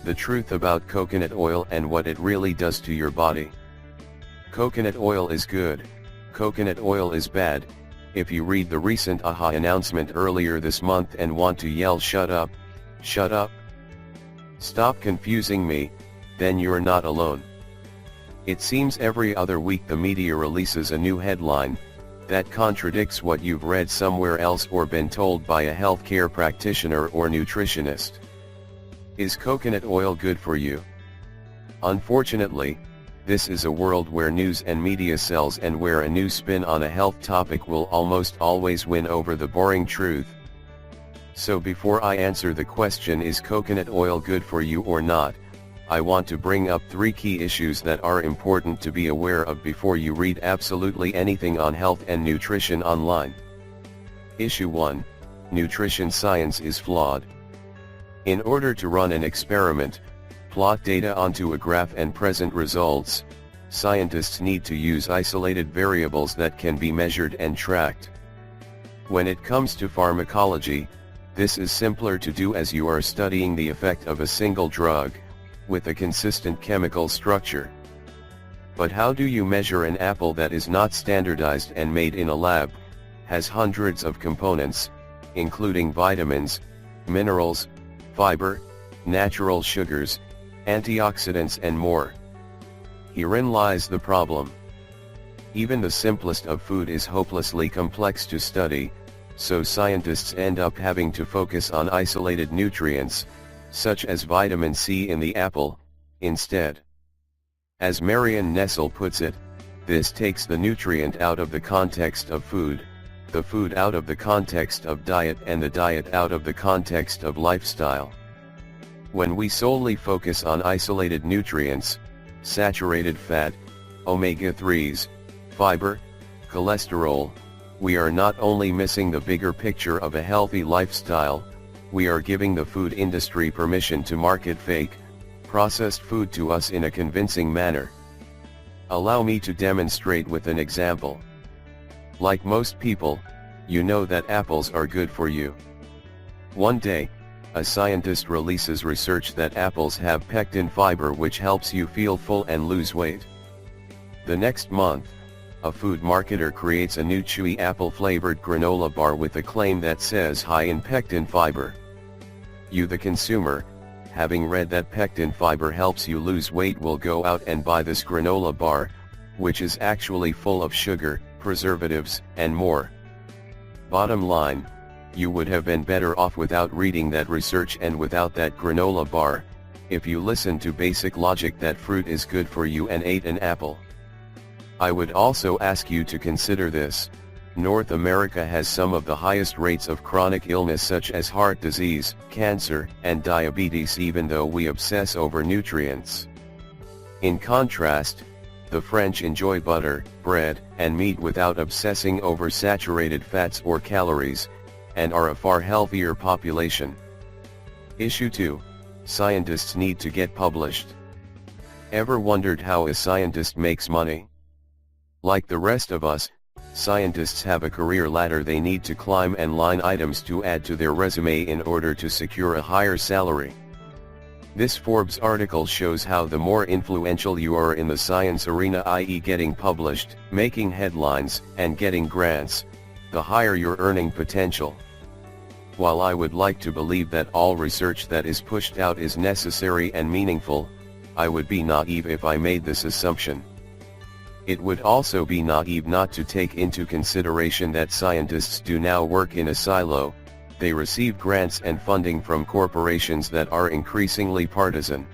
The truth about coconut oil and what it really does to your body. Coconut oil is good. Coconut oil is bad. If you read the recent AHA announcement earlier this month and want to yell shut up, shut up. Stop confusing me, then you're not alone. It seems every other week the media releases a new headline that contradicts what you've read somewhere else or been told by a healthcare practitioner or nutritionist. Is coconut oil good for you? Unfortunately, this is a world where news and media sells and where a new spin on a health topic will almost always win over the boring truth. So before I answer the question is coconut oil good for you or not, I want to bring up 3 key issues that are important to be aware of before you read absolutely anything on health and nutrition online. Issue 1. Nutrition science is flawed. In order to run an experiment, plot data onto a graph and present results, scientists need to use isolated variables that can be measured and tracked. When it comes to pharmacology, this is simpler to do as you are studying the effect of a single drug, with a consistent chemical structure. But how do you measure an apple that is not standardized and made in a lab, has hundreds of components, including vitamins, minerals, fiber, natural sugars, antioxidants and more? Herein lies the problem. Even the simplest of food is hopelessly complex to study, so scientists end up having to focus on isolated nutrients, such as vitamin C in the apple, instead. As Marion Nestle puts it, this takes the nutrient out of the context of food, the food out of the context of diet and the diet out of the context of lifestyle. When we solely focus on isolated nutrients, saturated fat, omega-3s, fiber, cholesterol, we are not only missing the bigger picture of a healthy lifestyle, we are giving the food industry permission to market fake, processed food to us in a convincing manner. Allow me to demonstrate with an example. Like most people, you know that apples are good for you. One day, a scientist releases research that apples have pectin fiber which helps you feel full and lose weight. The next month, a food marketer creates a new chewy apple-flavored granola bar with a claim that says high in pectin fiber. You the consumer, having read that pectin fiber helps you lose weight, will go out and buy this granola bar, which is actually full of sugar, preservatives, and more. Bottom line, you would have been better off without reading that research and without that granola bar, if you listened to basic logic that fruit is good for you and ate an apple. I would also ask you to consider this: North America has some of the highest rates of chronic illness such as heart disease, cancer, and diabetes, even though we obsess over nutrients. In contrast, the French enjoy butter, bread, and meat without obsessing over saturated fats or calories, and are a far healthier population. Issue 2. Scientists need to get published. Ever wondered how a scientist makes money? Like the rest of us, scientists have a career ladder they need to climb and line items to add to their resume in order to secure a higher salary. This Forbes article shows how the more influential you are in the science arena, i.e. getting published, making headlines, and getting grants, the higher your earning potential. While I would like to believe that all research that is pushed out is necessary and meaningful, I would be naive if I made this assumption. It would also be naive not to take into consideration that scientists do now work in a silo. They receive grants and funding from corporations that are increasingly partisan.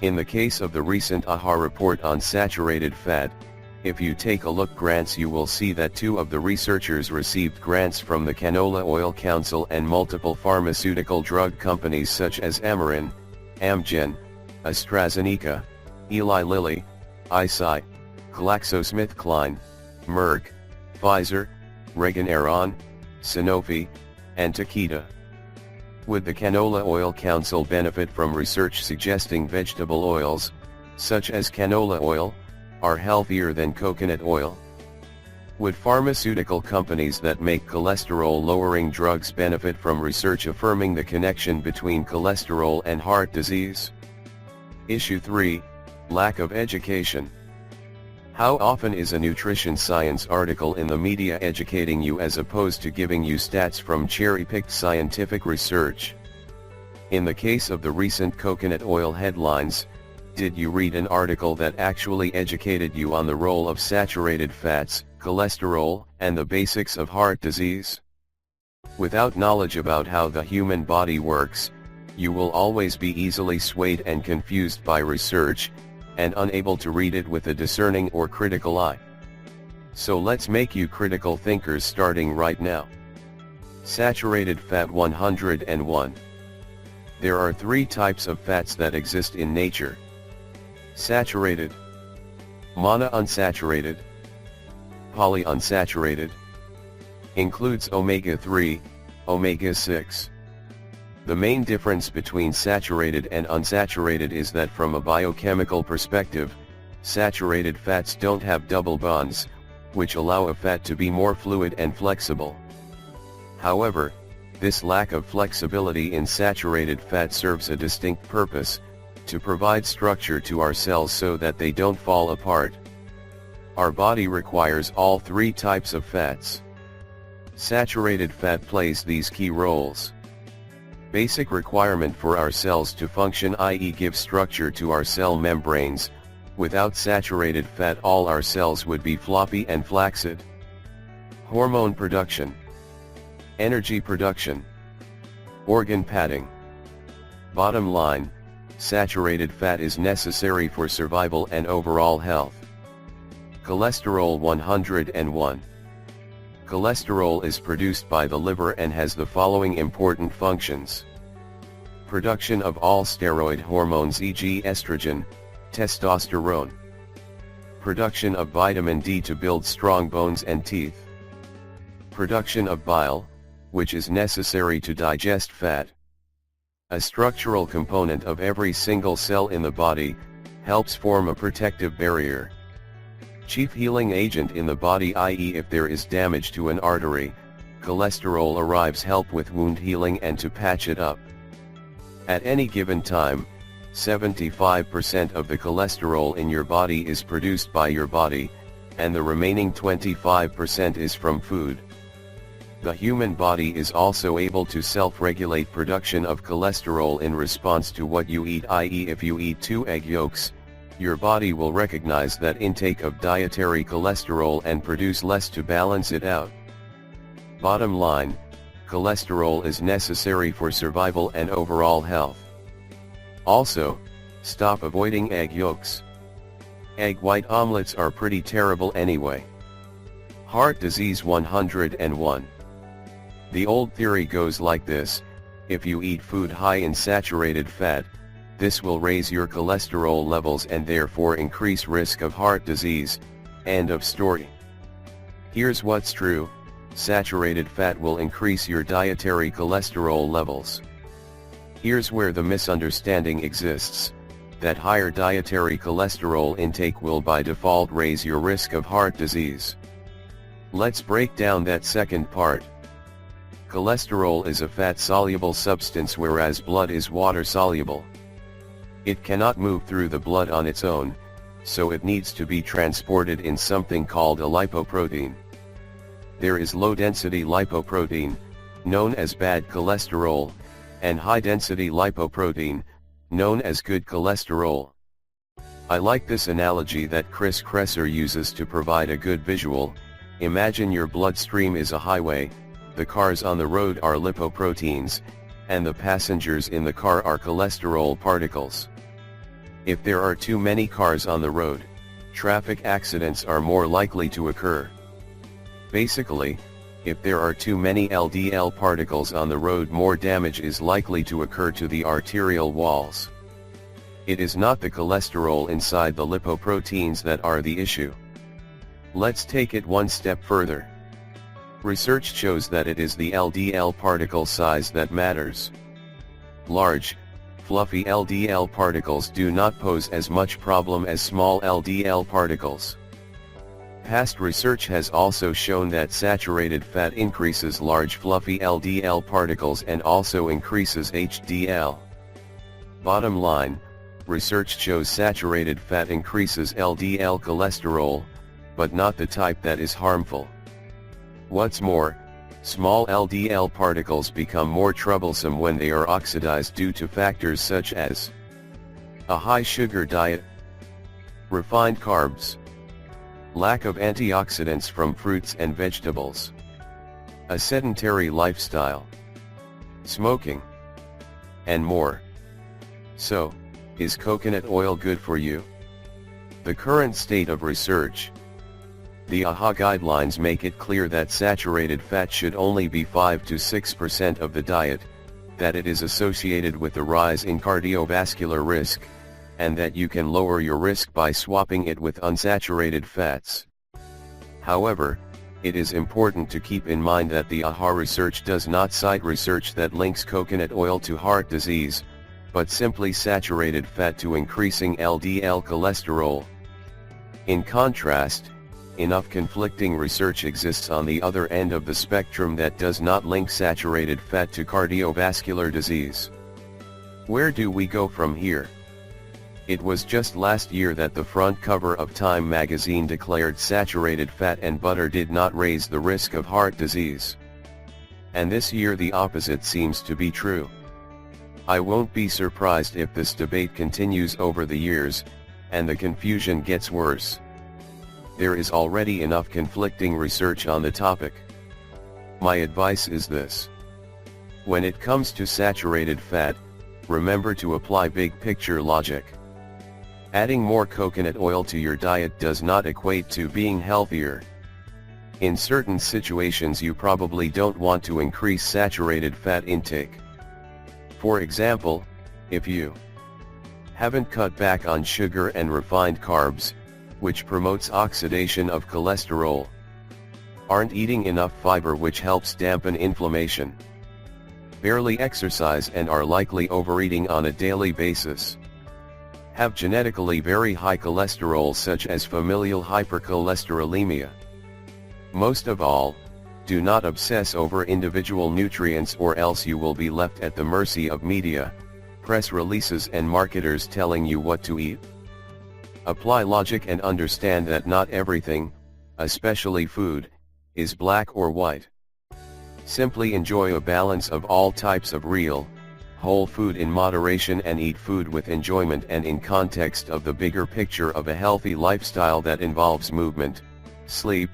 In the case of the recent AHA report on saturated fat, if you take a look grants, you will see that 2 of the researchers received grants from the Canola Oil Council and multiple pharmaceutical drug companies such as Amarin, Amgen, AstraZeneca, Eli Lilly, Eisai, GlaxoSmithKline, Merck, Pfizer, Regeneron, Sanofi, and Takeda. Would the Canola Oil Council benefit from research suggesting vegetable oils, such as canola oil, are healthier than coconut oil? Would pharmaceutical companies that make cholesterol-lowering drugs benefit from research affirming the connection between cholesterol and heart disease? Issue 3, Lack of education. How often is a nutrition science article in the media educating you as opposed to giving you stats from cherry-picked scientific research? In the case of the recent coconut oil headlines, did you read an article that actually educated you on the role of saturated fats, cholesterol, and the basics of heart disease? Without knowledge about how the human body works, you will always be easily swayed and confused by research, and unable to read it with a discerning or critical eye. So let's make you critical thinkers starting right now. Saturated fat 101. There are 3 types of fats that exist in nature. Saturated, monounsaturated, polyunsaturated. Includes omega-3, omega-6. The main difference between saturated and unsaturated is that from a biochemical perspective, saturated fats don't have double bonds, which allow a fat to be more fluid and flexible. However, this lack of flexibility in saturated fat serves a distinct purpose, to provide structure to our cells so that they don't fall apart. Our body requires all 3 types of fats. Saturated fat plays these key roles. Basic requirement for our cells to function, i.e. give structure to our cell membranes. Without saturated fat all our cells would be floppy and flaccid. Hormone production, energy production, organ padding. Bottom line, saturated fat is necessary for survival and overall health. Cholesterol 101. Cholesterol is produced by the liver and has the following important functions. Production of all steroid hormones, e.g. estrogen, testosterone. Production of vitamin D to build strong bones and teeth. Production of bile, which is necessary to digest fat. A structural component of every single cell in the body, helps form a protective barrier. Chief healing agent in the body, i.e. if there is damage to an artery, cholesterol arrives help with wound healing and to patch it up. At any given time, 75% of the cholesterol in your body is produced by your body, and the remaining 25% is from food. The human body is also able to self-regulate production of cholesterol in response to what you eat, i.e. if you eat 2 egg yolks, your body will recognize that intake of dietary cholesterol and produce less to balance it out. Bottom line, cholesterol is necessary for survival and overall health. Also, stop avoiding egg yolks. Egg white omelets are pretty terrible anyway. Heart disease 101. The old theory goes like this: if you eat food high in saturated fat, this will raise your cholesterol levels and therefore increase risk of heart disease. End of story. Here's what's true: saturated fat will increase your dietary cholesterol levels. Here's where the misunderstanding exists, that higher dietary cholesterol intake will by default raise your risk of heart disease. Let's break down that second part. Cholesterol is a fat-soluble substance whereas blood is water-soluble. It cannot move through the blood on its own, so it needs to be transported in something called a lipoprotein. There is low-density lipoprotein, known as bad cholesterol, and high-density lipoprotein, known as good cholesterol. I like this analogy that Chris Kresser uses to provide a good visual. Imagine your bloodstream is a highway, the cars on the road are lipoproteins, and the passengers in the car are cholesterol particles. If there are too many cars on the road, traffic accidents are more likely to occur. Basically, if there are too many LDL particles on the road, more damage is likely to occur to the arterial walls. It is not the cholesterol inside the lipoproteins that are the issue. Let's take it one step further. Research shows that it is the LDL particle size that matters. Large, fluffy LDL particles do not pose as much problem as small LDL particles. Past research has also shown that saturated fat increases large fluffy LDL particles and also increases HDL. Bottom line, research shows saturated fat increases LDL cholesterol, but not the type that is harmful. What's more, small LDL particles become more troublesome when they are oxidized due to factors such as a high sugar diet, refined carbs, lack of antioxidants from fruits and vegetables, a sedentary lifestyle, smoking, and more. So, is coconut oil good for you? The current state of research. The AHA guidelines make it clear that saturated fat should only be 5 to 6% of the diet, that it is associated with a rise in cardiovascular risk, and that you can lower your risk by swapping it with unsaturated fats. However, it is important to keep in mind that the AHA research does not cite research that links coconut oil to heart disease, but simply saturated fat to increasing LDL cholesterol. In contrast, enough conflicting research exists on the other end of the spectrum that does not link saturated fat to cardiovascular disease. Where do we go from here? It was just last year that the front cover of Time magazine declared saturated fat and butter did not raise the risk of heart disease. And this year the opposite seems to be true. I won't be surprised if this debate continues over the years, and the confusion gets worse. There is already enough conflicting research on the topic. My advice is this. When it comes to saturated fat, remember to apply big picture logic. Adding more coconut oil to your diet does not equate to being healthier. In certain situations you probably don't want to increase saturated fat intake. For example, if you haven't cut back on sugar and refined carbs, which promotes oxidation of cholesterol, aren't eating enough fiber which helps dampen inflammation, barely exercise and are likely overeating on a daily basis, have genetically very high cholesterol such as familial hypercholesterolemia. Most of all, do not obsess over individual nutrients or else you will be left at the mercy of media, press releases and marketers telling you what to eat. Apply logic and understand that not everything, especially food, is black or white. Simply enjoy a balance of all types of real, whole food in moderation and eat food with enjoyment and in context of the bigger picture of a healthy lifestyle that involves movement, sleep,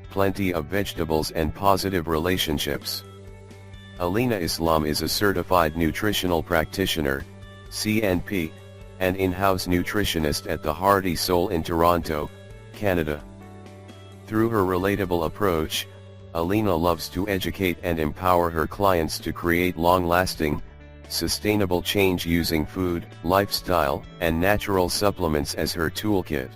plenty of vegetables and positive relationships. Alina Islam is a certified nutritional practitioner, CNP, and in-house nutritionist at the Hearty Soul in Toronto, Canada. Through her relatable approach, Alina loves to educate and empower her clients to create long-lasting, sustainable change using food, lifestyle, and natural supplements as her toolkit.